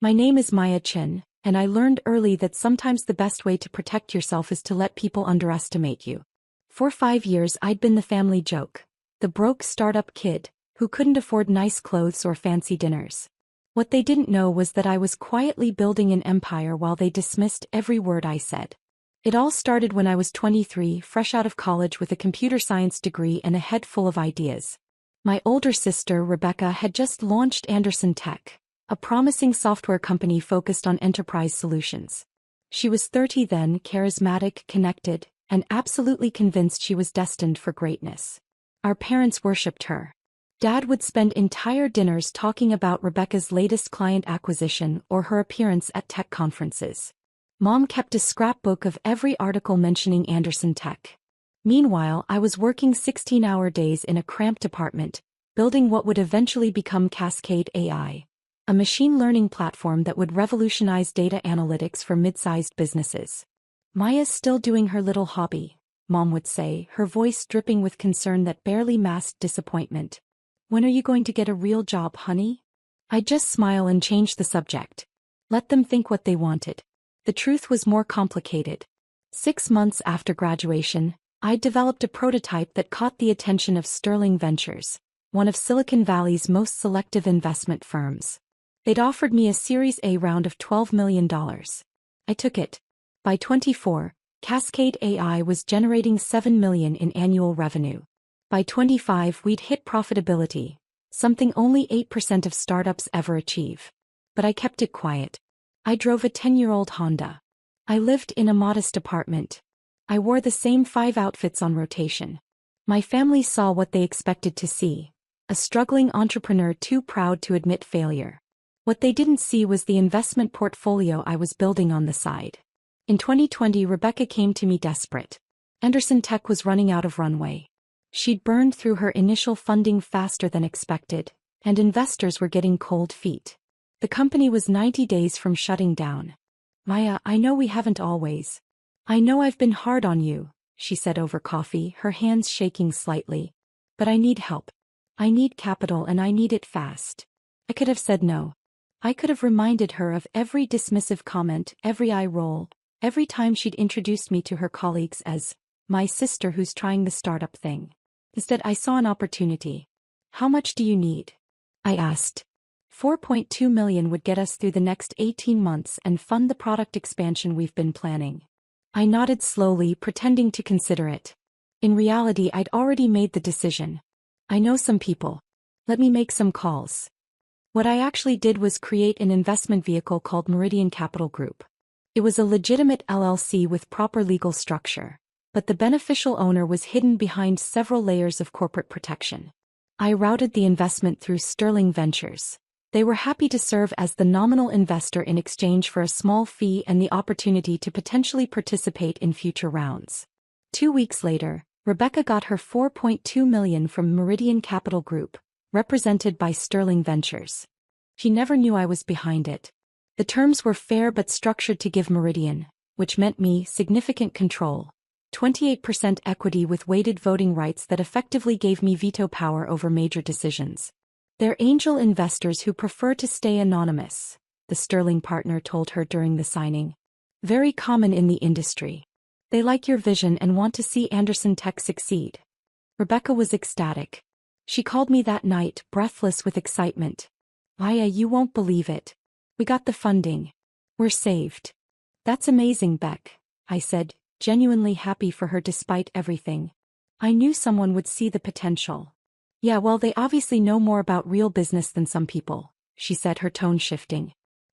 My name is Maya Chin, and I learned early that sometimes the best way to protect yourself is to let people underestimate you. For 5 years I'd been the family joke, the broke startup kid, who couldn't afford nice clothes or fancy dinners. What they didn't know was that I was quietly building an empire while they dismissed every word I said. It all started when I was 23, fresh out of college with a computer science degree and a head full of ideas. My older sister, Rebecca, had just launched Anderson Tech, a promising software company focused on enterprise solutions. She was 30 then, charismatic, connected, and absolutely convinced she was destined for greatness. Our parents worshipped her. Dad would spend entire dinners talking about Rebecca's latest client acquisition or her appearance at tech conferences. Mom kept a scrapbook of every article mentioning Anderson Tech. Meanwhile, I was working 16-hour days in a cramped apartment, building what would eventually become Cascade AI, a machine learning platform that would revolutionize data analytics for mid-sized businesses. Maya's still doing her little hobby, Mom would say, her voice dripping with concern that barely masked disappointment. When are you going to get a real job, honey? I'd just smile and change the subject. Let them think what they wanted. The truth was more complicated. 6 months after graduation, I'd developed a prototype that caught the attention of Sterling Ventures, one of Silicon Valley's most selective investment firms. They'd offered me a Series A round of $12 million. I took it. By 24, Cascade AI was generating $7 million in annual revenue. By 25, we'd hit profitability, something only 8% of startups ever achieve. But I kept it quiet. I drove a 10-year-old Honda. I lived in a modest apartment. I wore the same 5 outfits on rotation. My family saw what they expected to see, a struggling entrepreneur too proud to admit failure. What they didn't see was the investment portfolio I was building on the side. In 2020, Rebecca came to me desperate. Anderson Tech was running out of runway. She'd burned through her initial funding faster than expected, and investors were getting cold feet. The company was 90 days from shutting down. Maya, I know we haven't always. I know I've been hard on you, she said over coffee, her hands shaking slightly. But I need help. I need capital and I need it fast. I could have said no. I could have reminded her of every dismissive comment, every eye roll, every time she'd introduced me to her colleagues as my sister who's trying the startup thing. Instead, I saw an opportunity. How much do you need? I asked. $4.2 million would get us through the next 18 months and fund the product expansion we've been planning. I nodded slowly, pretending to consider it. In reality, I'd already made the decision. I know some people. Let me make some calls. What I actually did was create an investment vehicle called Meridian Capital Group. It was a legitimate LLC with proper legal structure, but the beneficial owner was hidden behind several layers of corporate protection. I routed the investment through Sterling Ventures. They were happy to serve as the nominal investor in exchange for a small fee and the opportunity to potentially participate in future rounds. 2 weeks later, Rebecca got her $4.2 million from Meridian Capital Group, represented by Sterling Ventures. She never knew I was behind it. The terms were fair but structured to give Meridian, which meant me, significant control. 28% equity with weighted voting rights that effectively gave me veto power over major decisions. They're angel investors who prefer to stay anonymous, the Sterling partner told her during the signing. Very common in the industry. They like your vision and want to see Anderson Tech succeed. Rebecca was ecstatic. She called me that night, breathless with excitement. Maya, you won't believe it. We got the funding. We're saved. That's amazing, Beck, I said, genuinely happy for her despite everything. I knew someone would see the potential. Yeah, well, they obviously know more about real business than some people, she said, her tone shifting.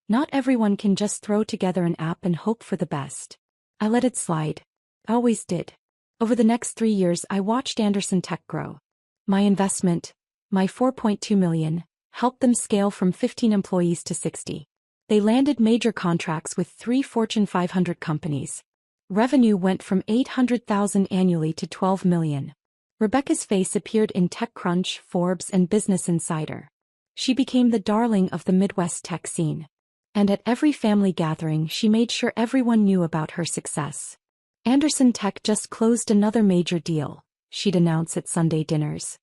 Not everyone can just throw together an app and hope for the best. I let it slide. I always did. Over the next 3 years, I watched Anderson Tech grow. My investment, my $4.2 million, helped them scale from 15 employees to 60. They landed major contracts with 3 Fortune 500 companies. Revenue went from $800,000 annually to $12 million. Rebecca's face appeared in TechCrunch, Forbes, and Business Insider. She became the darling of the Midwest tech scene. And at every family gathering, she made sure everyone knew about her success. Anderson Tech just closed another major deal, she'd announce at Sunday dinners.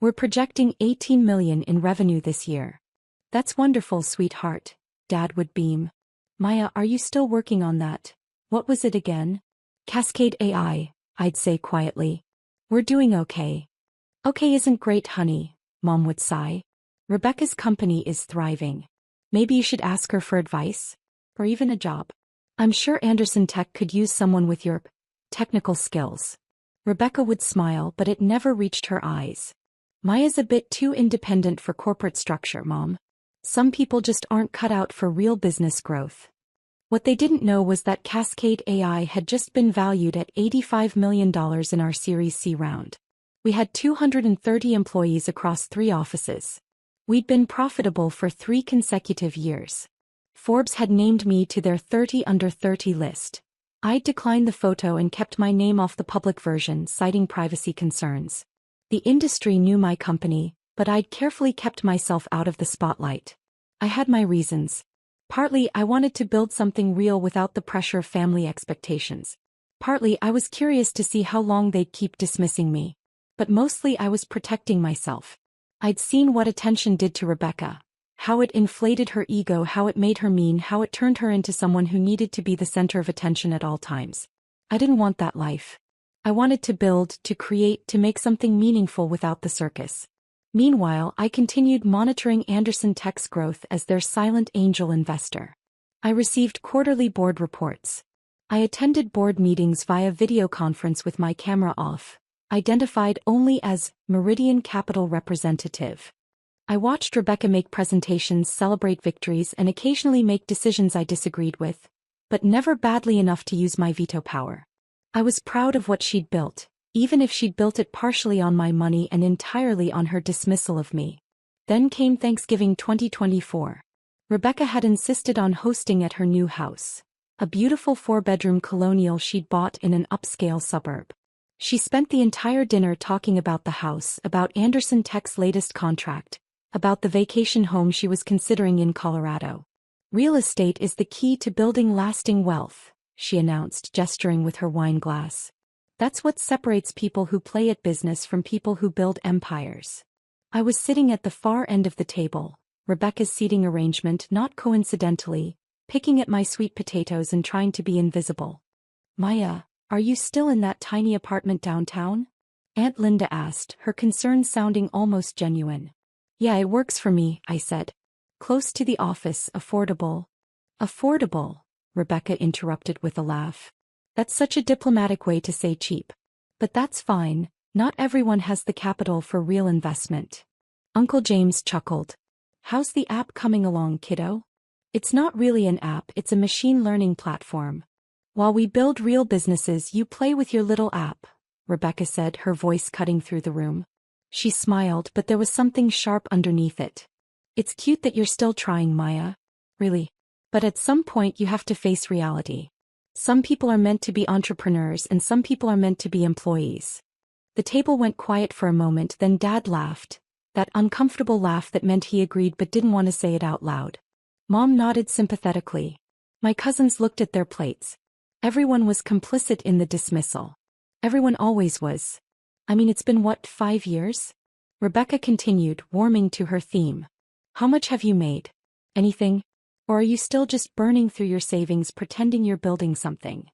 We're projecting $18 million in revenue this year. That's wonderful, sweetheart. Dad would beam. Maya, are you still working on that? What was it again? Cascade AI, I'd say quietly. We're doing okay. Okay isn't great, honey, Mom would sigh. Rebecca's company is thriving. Maybe you should ask her for advice? Or even a job. I'm sure Anderson Tech could use someone with your technical skills. Rebecca would smile, but it never reached her eyes. Maya's a bit too independent for corporate structure, Mom. Some people just aren't cut out for real business growth. What they didn't know was that Cascade AI had just been valued at $85 million in our Series C round. We had 230 employees across 3 offices. We'd been profitable for 3 consecutive years. Forbes had named me to their 30 under 30 list. I'd declined the photo and kept my name off the public version, citing privacy concerns. The industry knew my company, but I'd carefully kept myself out of the spotlight. I had my reasons. Partly, I wanted to build something real without the pressure of family expectations. Partly, I was curious to see how long they'd keep dismissing me. But mostly I was protecting myself. I'd seen what attention did to Rebecca. How it inflated her ego, how it made her mean, how it turned her into someone who needed to be the center of attention at all times. I didn't want that life. I wanted to build, to create, to make something meaningful without the circus. Meanwhile, I continued monitoring Anderson Tech's growth as their silent angel investor. I received quarterly board reports. I attended board meetings via video conference with my camera off, identified only as Meridian Capital representative. I watched Rebecca make presentations, celebrate victories, and occasionally make decisions I disagreed with, but never badly enough to use my veto power. I was proud of what she'd built, even if she'd built it partially on my money and entirely on her dismissal of me. Then came Thanksgiving 2024. Rebecca had insisted on hosting at her new house, a beautiful 4-bedroom colonial she'd bought in an upscale suburb. She spent the entire dinner talking about the house, about Anderson Tech's latest contract, about the vacation home she was considering in Colorado. Real estate is the key to building lasting wealth, she announced, gesturing with her wine glass. That's what separates people who play at business from people who build empires. I was sitting at the far end of the table, Rebecca's seating arrangement not coincidentally, picking at my sweet potatoes and trying to be invisible. Maya, are you still in that tiny apartment downtown? Aunt Linda asked, her concern sounding almost genuine. Yeah, it works for me, I said. Close to the office, affordable. Affordable, Rebecca interrupted with a laugh. That's such a diplomatic way to say cheap. But that's fine, not everyone has the capital for real investment. Uncle James chuckled. How's the app coming along, kiddo? It's not really an app, it's a machine learning platform. While we build real businesses, you play with your little app, Rebecca said, her voice cutting through the room. She smiled, but there was something sharp underneath it. It's cute that you're still trying, Maya. Really. But at some point you have to face reality. Some people are meant to be entrepreneurs and some people are meant to be employees. The table went quiet for a moment, then Dad laughed. That uncomfortable laugh that meant he agreed but didn't want to say it out loud. Mom nodded sympathetically. My cousins looked at their plates. Everyone was complicit in the dismissal. Everyone always was. I mean, it's been what, 5 years? Rebecca continued, warming to her theme. How much have you made? Anything? Or are you still just burning through your savings pretending you're building something?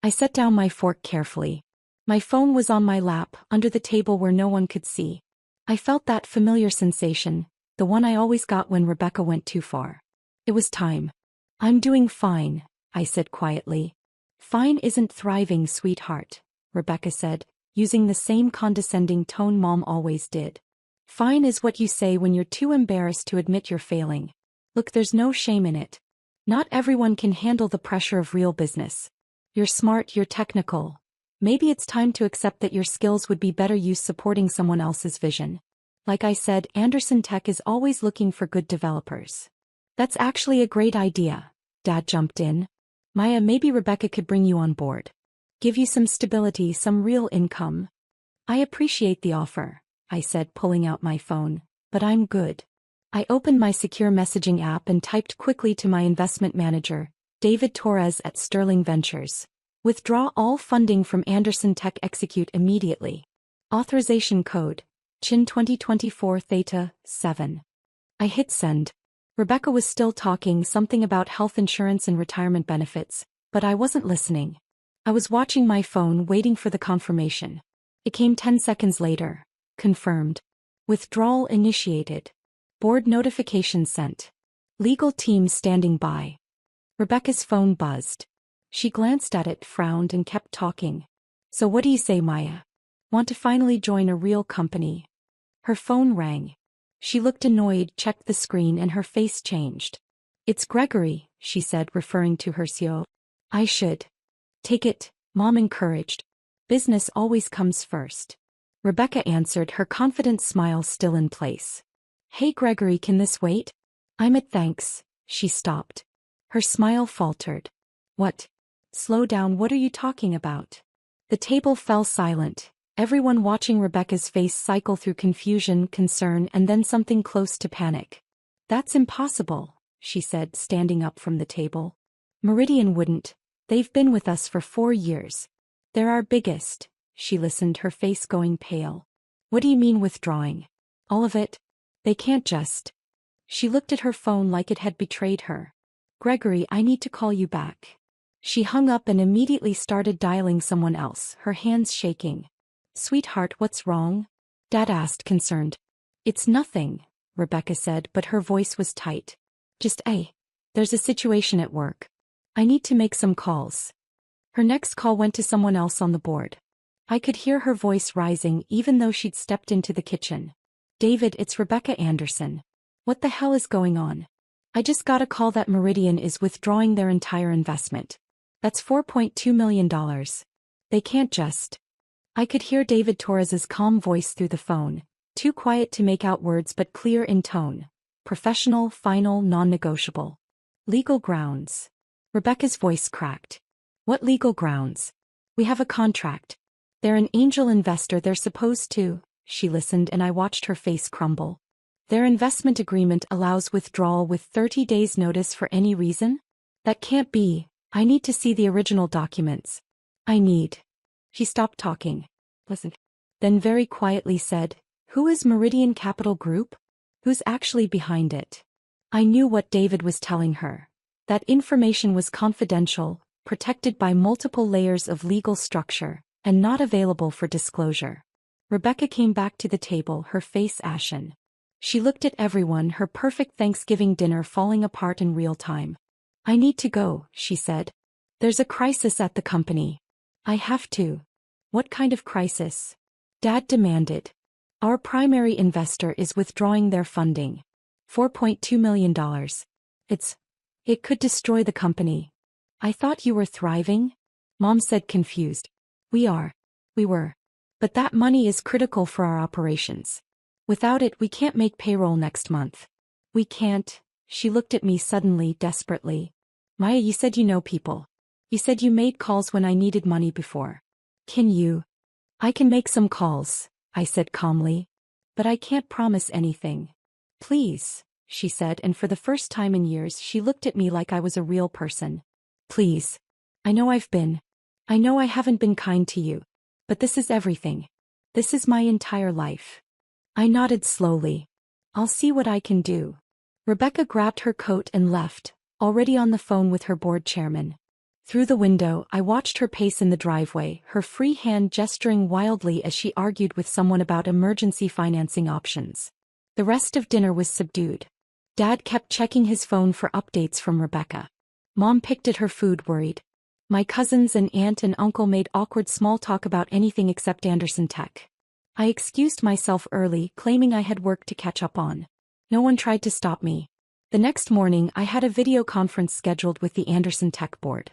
I set down my fork carefully. My phone was on my lap, under the table where no one could see. I felt that familiar sensation, the one I always got when Rebecca went too far. It was time. I'm doing fine, I said quietly. Fine isn't thriving, sweetheart, Rebecca said, using the same condescending tone Mom always did. Fine is what you say when you're too embarrassed to admit you're failing. Look, there's no shame in it. Not everyone can handle the pressure of real business. You're smart, you're technical. Maybe it's time to accept that your skills would be better used supporting someone else's vision. Like I said, Anderson Tech is always looking for good developers. That's actually a great idea, Dad jumped in. Maya, maybe Rebecca could bring you on board. Give you some stability, some real income. I appreciate the offer, I said, pulling out my phone, but I'm good. I opened my secure messaging app and typed quickly to my investment manager, David Torres at Sterling Ventures. Withdraw all funding from Anderson Tech, execute immediately. Authorization code, CHIN 2024 Theta 7. I hit send. Rebecca was still talking something about health insurance and retirement benefits, but I wasn't listening. I was watching my phone waiting for the confirmation. It came 10 seconds later. Confirmed. Withdrawal initiated. Board notification sent. Legal team standing by. Rebecca's phone buzzed. She glanced at it, frowned, and kept talking. So what do you say, Maya? Want to finally join a real company? Her phone rang. She looked annoyed, checked the screen, and her face changed. It's Gregory, she said, referring to her CEO. I should take it, Mom encouraged. Business always comes first. Rebecca answered, her confident smile still in place. Hey Gregory, can this wait? I'm at thanks. She stopped. Her smile faltered. What? Slow down, what are you talking about? The table fell silent, everyone watching Rebecca's face cycle through confusion, concern, and then something close to panic. That's impossible, she said, standing up from the table. Meridian wouldn't. They've been with us for 4 years. They're our biggest. She listened, her face going pale. What do you mean withdrawing? All of it? They can't just. She looked at her phone like it had betrayed her. Gregory, I need to call you back. She hung up and immediately started dialing someone else, her hands shaking. Sweetheart, what's wrong? Dad asked, concerned. It's nothing, Rebecca said, but her voice was tight. Just, there's a situation at work. I need to make some calls. Her next call went to someone else on the board. I could hear her voice rising even though she'd stepped into the kitchen. David, it's Rebecca Anderson. What the hell is going on? I just got a call that Meridian is withdrawing their entire investment. That's $4.2 million. They can't just. I could hear David Torres's calm voice through the phone, too quiet to make out words but clear in tone. Professional, final, non-negotiable. Legal grounds. Rebecca's voice cracked. What legal grounds? We have a contract. They're an angel investor, they're supposed to. She listened and I watched her face crumble. Their investment agreement allows withdrawal with 30 days notice for any reason? That can't be. I need to see the original documents. She stopped talking. Listen. Then very quietly said, who is Meridian Capital Group? Who's actually behind it? I knew what David was telling her. That information was confidential, protected by multiple layers of legal structure, and not available for disclosure. Rebecca came back to the table, her face ashen. She looked at everyone, her perfect Thanksgiving dinner falling apart in real time. I need to go, she said. There's a crisis at the company. I have to. What kind of crisis? Dad demanded. Our primary investor is withdrawing their funding. $4.2 million. It could destroy the company. I thought you were thriving? Mom said, confused. We were. But that money is critical for our operations. Without it, we can't make payroll next month. We can't. She looked at me suddenly, desperately. Maya, you said you know people. You said you made calls when I needed money before. Can you? I can make some calls, I said calmly. But I can't promise anything. Please, she said, and for the first time in years she looked at me like I was a real person. Please. I know I haven't been kind to you. But this is everything. This is my entire life. I nodded slowly. I'll see what I can do. Rebecca grabbed her coat and left, already on the phone with her board chairman. Through the window, I watched her pace in the driveway, her free hand gesturing wildly as she argued with someone about emergency financing options. The rest of dinner was subdued. Dad kept checking his phone for updates from Rebecca. Mom picked at her food, worried. My cousins and aunt and uncle made awkward small talk about anything except Anderson Tech. I excused myself early, claiming I had work to catch up on. No one tried to stop me. The next morning I had a video conference scheduled with the Anderson Tech board.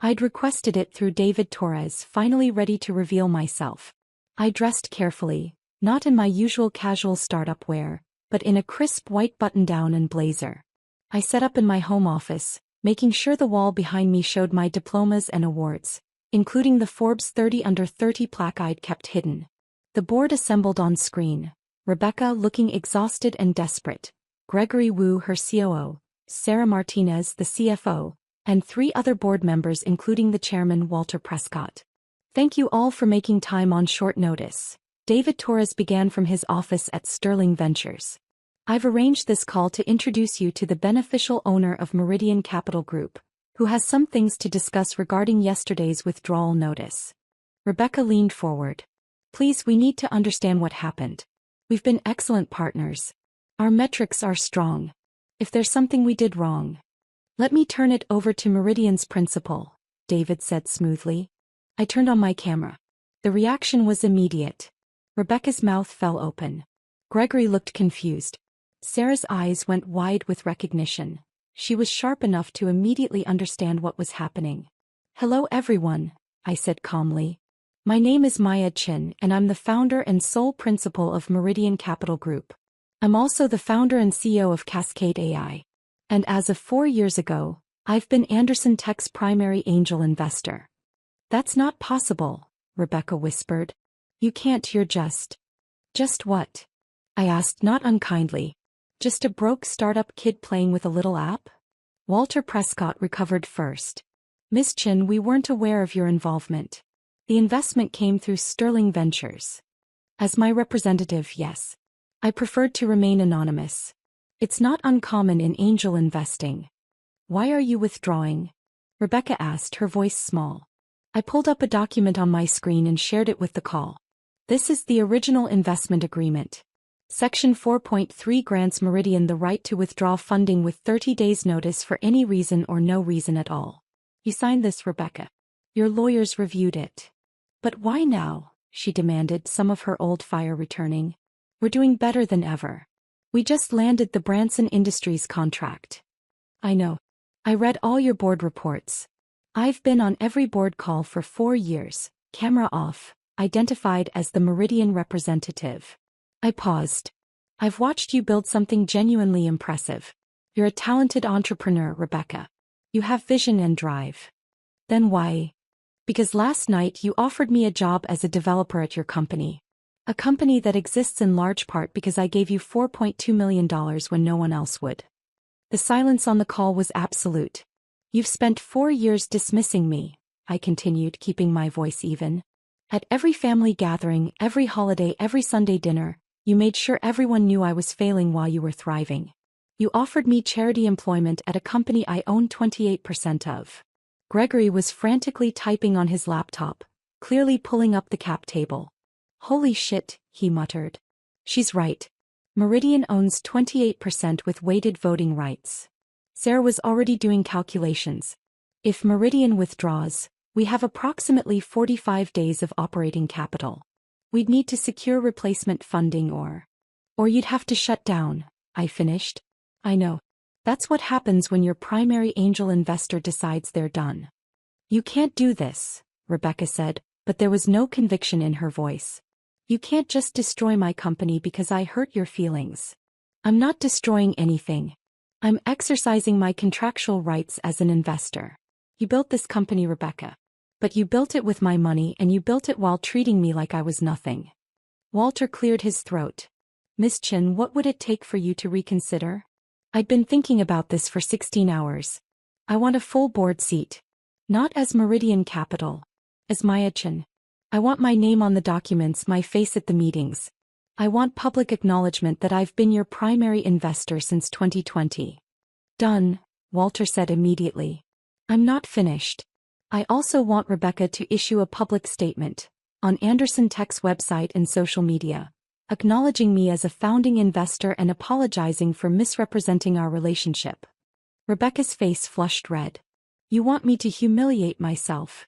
I'd requested it through David Torres, finally ready to reveal myself. I dressed carefully, not in my usual casual startup wear, but in a crisp white button-down and blazer. I set up in my home office, making sure the wall behind me showed my diplomas and awards, including the Forbes 30 Under 30 plaque I'd kept hidden. The board assembled on screen, Rebecca looking exhausted and desperate, Gregory Wu, her COO, Sarah Martinez, the CFO, and 3 other board members including the chairman, Walter Prescott. Thank you all for making time on short notice. David Torres began from his office at Sterling Ventures. I've arranged this call to introduce you to the beneficial owner of Meridian Capital Group, who has some things to discuss regarding yesterday's withdrawal notice. Rebecca leaned forward. Please, we need to understand what happened. We've been excellent partners. Our metrics are strong. If there's something we did wrong, let me turn it over to Meridian's principal, David said smoothly. I turned on my camera. The reaction was immediate. Rebecca's mouth fell open. Gregory looked confused. Sarah's eyes went wide with recognition. She was sharp enough to immediately understand what was happening. Hello everyone, I said calmly. My name is Maya Chin and I'm the founder and sole principal of Meridian Capital Group. I'm also the founder and CEO of Cascade AI. And as of 4 years ago, I've been Anderson Tech's primary angel investor. That's not possible, Rebecca whispered. You can't, you're just. Just what? I asked not unkindly. Just a broke startup kid playing with a little app? Walter Prescott recovered first. Miss Chin, we weren't aware of your involvement. The investment came through Sterling Ventures. As my representative, yes. I preferred to remain anonymous. It's not uncommon in angel investing. Why are you withdrawing? Rebecca asked, her voice small. I pulled up a document on my screen and shared it with the call. This is the original investment agreement. Section 4.3 grants Meridian the right to withdraw funding with 30 days notice for any reason or no reason at all. You signed this, Rebecca. Your lawyers reviewed it. But why now? She demanded, some of her old fire returning. We're doing better than ever. We just landed the Branson Industries contract. I know. I read all your board reports. I've been on every board call for 4 years, camera off, identified as the Meridian representative. I paused. I've watched you build something genuinely impressive. You're a talented entrepreneur, Rebecca. You have vision and drive. Then why? Because last night you offered me a job as a developer at your company. A company that exists in large part because I gave you $4.2 million when no one else would. The silence on the call was absolute. You've spent 4 years dismissing me, I continued, keeping my voice even. At every family gathering, every holiday, every Sunday dinner, you made sure everyone knew I was failing while you were thriving. You offered me charity employment at a company I own 28% of. Gregory was frantically typing on his laptop, clearly pulling up the cap table. Holy shit, he muttered. She's right. Meridian owns 28% with weighted voting rights. Sarah was already doing calculations. If Meridian withdraws, we have approximately 45 days of operating capital. We'd need to secure replacement funding or you'd have to shut down, I finished. I know. That's what happens when your primary angel investor decides they're done. You can't do this, Rebecca said, but there was no conviction in her voice. You can't just destroy my company because I hurt your feelings. I'm not destroying anything. I'm exercising my contractual rights as an investor. You built this company, Rebecca. But you built it with my money and you built it while treating me like I was nothing. Walter cleared his throat. Miss Chin, what would it take for you to reconsider? I'd been thinking about this for 16 hours. I want a full board seat. Not as Meridian Capital. As Maya Chin. I want my name on the documents, my face at the meetings. I want public acknowledgement that I've been your primary investor since 2020. Done, Walter said immediately. I'm not finished. I also want Rebecca to issue a public statement, on Anderson Tech's website and social media, acknowledging me as a founding investor and apologizing for misrepresenting our relationship. Rebecca's face flushed red. You want me to humiliate myself?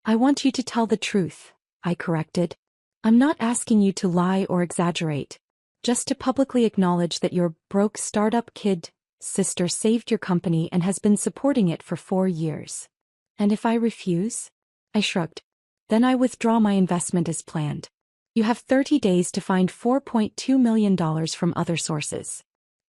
I want you to tell the truth, I corrected. I'm not asking you to lie or exaggerate, just to publicly acknowledge that your broke startup kid sister saved your company and has been supporting it for 4 years. And if I refuse? I shrugged. Then I withdraw my investment as planned. You have 30 days to find $4.2 million from other sources.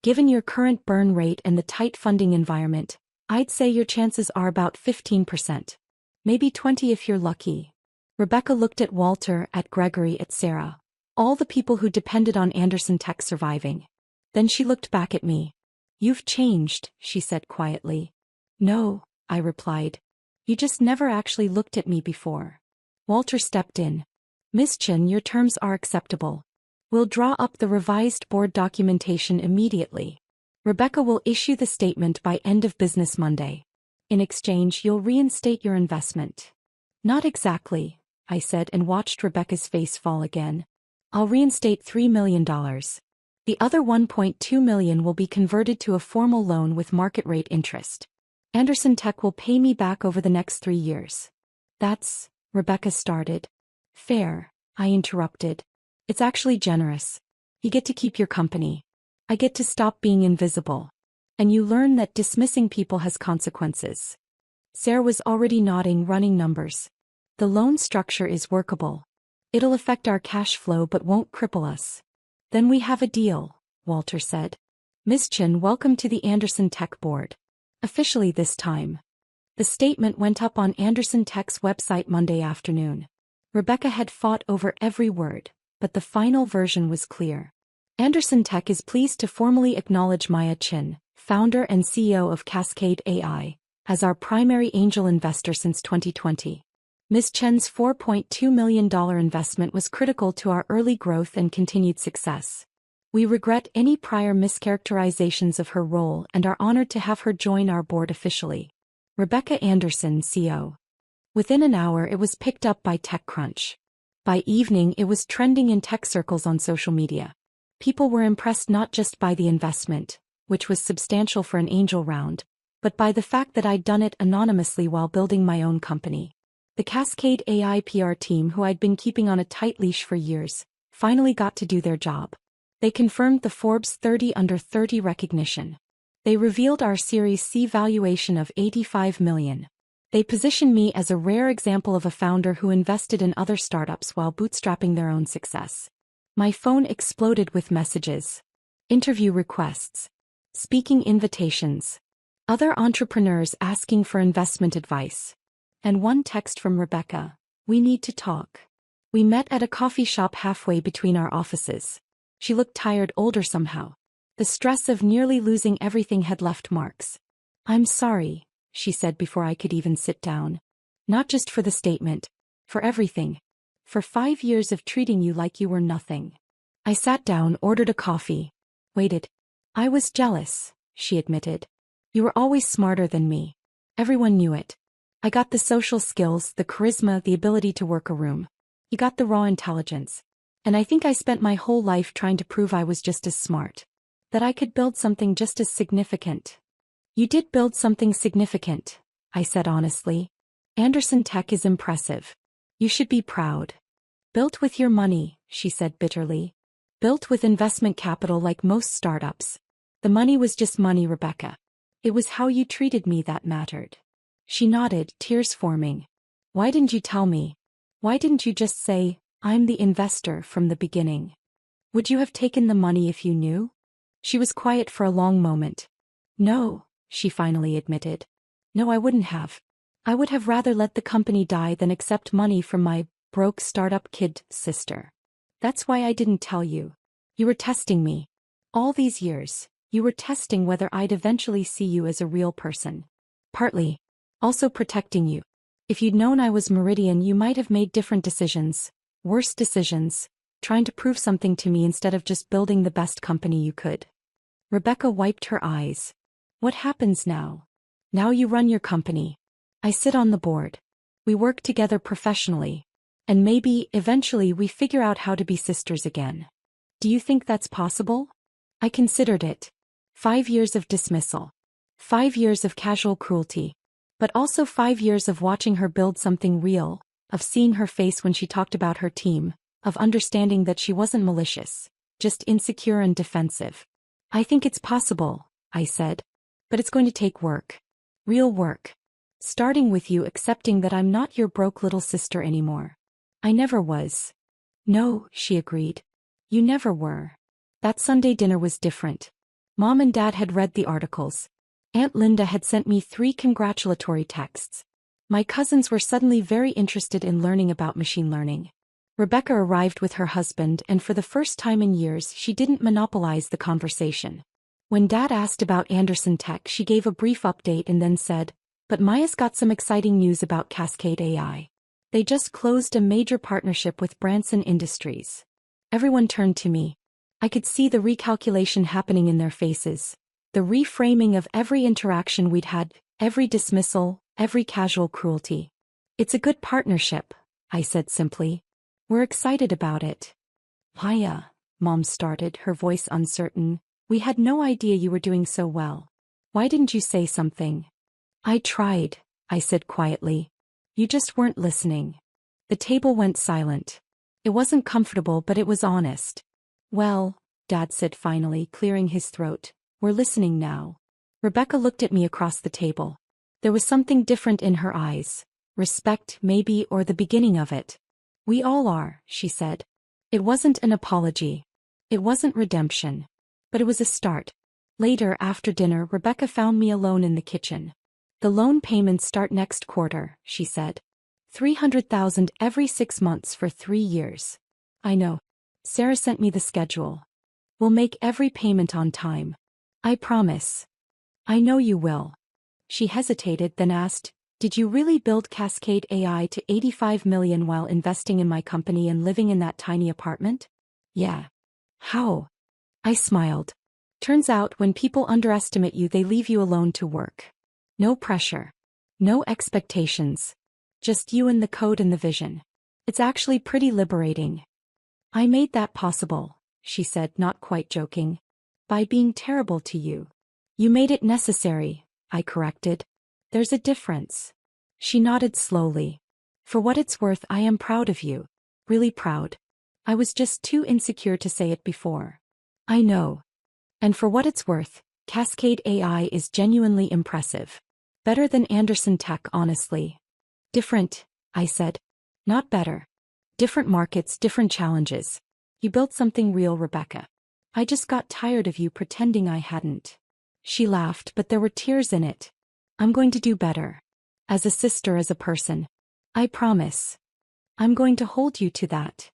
Given your current burn rate and the tight funding environment, I'd say your chances are about 15%. Maybe 20 if you're lucky. Rebecca looked at Walter, at Gregory, at Sarah. All the people who depended on Anderson Tech surviving. Then she looked back at me. You've changed, she said quietly. No, I replied. You just never actually looked at me before. Walter stepped in. Miss Chin, your terms are acceptable. We'll draw up the revised board documentation immediately. Rebecca will issue the statement by end of business Monday. In exchange, you'll reinstate your investment. Not exactly, I said and watched Rebecca's face fall again. I'll reinstate $3 million. The other $1.2 million will be converted to a formal loan with market rate interest. Anderson Tech will pay me back over the next 3 years. That's, Rebecca started. Fair, I interrupted. It's actually generous. You get to keep your company. I get to stop being invisible. And you learn that dismissing people has consequences. Sarah was already nodding, running numbers. The loan structure is workable. It'll affect our cash flow but won't cripple us. Then we have a deal, Walter said. Ms. Chen, welcome to the Anderson Tech board. Officially this time. The statement went up on Anderson Tech's website Monday afternoon. Rebecca had fought over every word, but the final version was clear. Anderson Tech is pleased to formally acknowledge Maya Chen, founder and CEO of Cascade AI, as our primary angel investor since 2020. Ms. Chen's $4.2 million investment was critical to our early growth and continued success. We regret any prior mischaracterizations of her role and are honored to have her join our board officially. Rebecca Anderson, CEO. Within an hour it was picked up by TechCrunch. By evening it was trending in tech circles on social media. People were impressed not just by the investment, which was substantial for an angel round, but by the fact that I'd done it anonymously while building my own company. The Cascade AI PR team, who I'd been keeping on a tight leash for years, finally got to do their job. They confirmed the Forbes 30 Under 30 recognition. They revealed our Series C valuation of $85 million. They positioned me as a rare example of a founder who invested in other startups while bootstrapping their own success. My phone exploded with messages. Interview requests. Speaking invitations. Other entrepreneurs asking for investment advice. And one text from Rebecca. We need to talk. We met at a coffee shop halfway between our offices. She looked tired, older somehow. The stress of nearly losing everything had left marks. I'm sorry, she said before I could even sit down. Not just for the statement. For everything. For 5 years of treating you like you were nothing. I sat down, ordered a coffee. Waited. I was jealous, she admitted. You were always smarter than me. Everyone knew it. I got the social skills, the charisma, the ability to work a room. You got the raw intelligence. And I think I spent my whole life trying to prove I was just as smart. That I could build something just as significant. You did build something significant, I said honestly. Anderson Tech is impressive. You should be proud. Built with your money, she said bitterly. Built with investment capital like most startups. The money was just money, Rebecca. It was how you treated me that mattered. She nodded, tears forming. Why didn't you tell me? Why didn't you just say, I'm the investor from the beginning? Would you have taken the money if you knew? She was quiet for a long moment. No, she finally admitted. No, I wouldn't have. I would have rather let the company die than accept money from my broke startup kid sister. That's why I didn't tell you. You were testing me. All these years, you were testing whether I'd eventually see you as a real person. Partly. Also protecting you. If you'd known I was Meridian, you might have made different decisions. Worse decisions. Trying to prove something to me instead of just building the best company you could. Rebecca wiped her eyes. What happens now? Now you run your company. I sit on the board. We work together professionally. And maybe, eventually, we figure out how to be sisters again. Do you think that's possible? I considered it. 5 years of dismissal. 5 years of casual cruelty. But also 5 years of watching her build something real, of seeing her face when she talked about her team, of understanding that she wasn't malicious, just insecure and defensive. I think it's possible, I said. But it's going to take work. Real work. Starting with you accepting that I'm not your broke little sister anymore. I never was. No, she agreed. You never were. That Sunday dinner was different. Mom and Dad had read the articles. Aunt Linda had sent me 3 congratulatory texts. My cousins were suddenly very interested in learning about machine learning. Rebecca arrived with her husband, and for the first time in years she didn't monopolize the conversation. When Dad asked about Anderson Tech, she gave a brief update and then said, but Maya's got some exciting news about Cascade AI. They just closed a major partnership with Branson Industries. Everyone turned to me. I could see the recalculation happening in their faces. The reframing of every interaction we'd had, every dismissal, every casual cruelty. It's a good partnership, I said simply. We're excited about it. Maya, Mom started, her voice uncertain. We had no idea you were doing so well. Why didn't you say something? I tried, I said quietly. You just weren't listening. The table went silent. It wasn't comfortable, but it was honest. Well, Dad said finally, clearing his throat, we're listening now. Rebecca looked at me across the table. There was something different in her eyes. Respect, maybe, or the beginning of it. We all are, she said. It wasn't an apology. It wasn't redemption. But it was a start. Later, after dinner, Rebecca found me alone in the kitchen. The loan payments start next quarter, she said. $300,000 every 6 months for 3 years. I know. Sarah sent me the schedule. We'll make every payment on time. I promise. I know you will. She hesitated, then asked, did you really build Cascade AI to $85 million while investing in my company and living in that tiny apartment? Yeah. How? I smiled. Turns out when people underestimate you, they leave you alone to work. No pressure. No expectations. Just you and the code and the vision. It's actually pretty liberating. I made that possible, she said, not quite joking. By being terrible to you. You made it necessary, I corrected. There's a difference. She nodded slowly. For what it's worth, I am proud of you. Really proud. I was just too insecure to say it before. I know. And for what it's worth, Cascade AI is genuinely impressive. Better than Anderson Tech, honestly. Different, I said. Not better. Different markets, different challenges. You built something real, Rebecca. I just got tired of you pretending I hadn't. She laughed, but there were tears in it. I'm going to do better. As a sister, as a person. I promise. I'm going to hold you to that.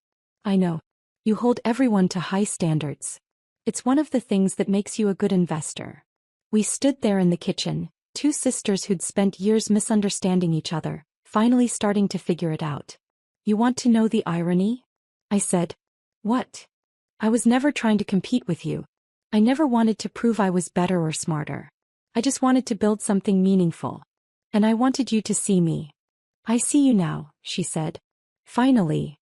I know. You hold everyone to high standards. It's one of the things that makes you a good investor. We stood there in the kitchen, two sisters who'd spent years misunderstanding each other, finally starting to figure it out. You want to know the irony? I said. What? I was never trying to compete with you. I never wanted to prove I was better or smarter. I just wanted to build something meaningful. And I wanted you to see me. I see you now, she said. Finally.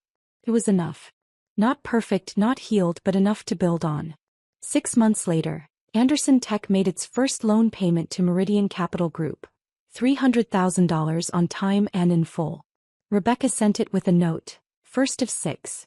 It was enough. Not perfect, not healed, but enough to build on. 6 months later, Anderson Tech made its first loan payment to Meridian Capital Group. $300,000 on time and in full. Rebecca sent it with a note, first of 6.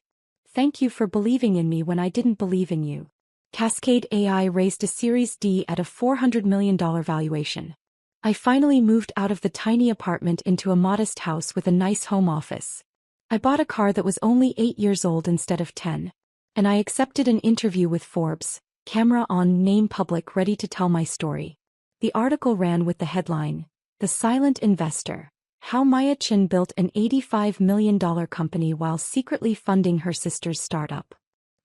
Thank you for believing in me when I didn't believe in you. Cascade AI raised a Series D at a $400 million valuation. I finally moved out of the tiny apartment into a modest house with a nice home office. I bought a car that was only 8 years old instead of 10. And I accepted an interview with Forbes, camera on, name public, ready to tell my story. The article ran with the headline, The Silent Investor, How Maya Chin Built an $85 million company while secretly funding her sister's startup.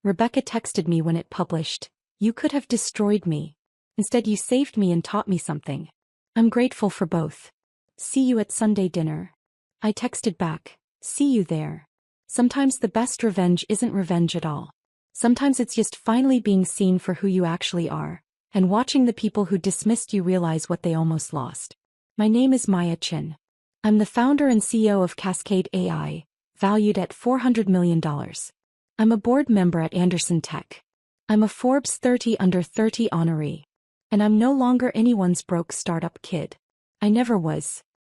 Rebecca texted me when it published, You could have destroyed me. Instead you saved me and taught me something. I'm grateful for both. See you at Sunday dinner. I texted back, see you there. Sometimes the best revenge isn't revenge at all. Sometimes it's just finally being seen for who you actually are, and watching the people who dismissed you realize what they almost lost. My name is Maya Chin. I'm the founder and CEO of Cascade AI, valued at $400 million. I'm a board member at Anderson Tech. I'm a Forbes 30 Under 30 honoree. And I'm no longer anyone's broke startup kid. I never was.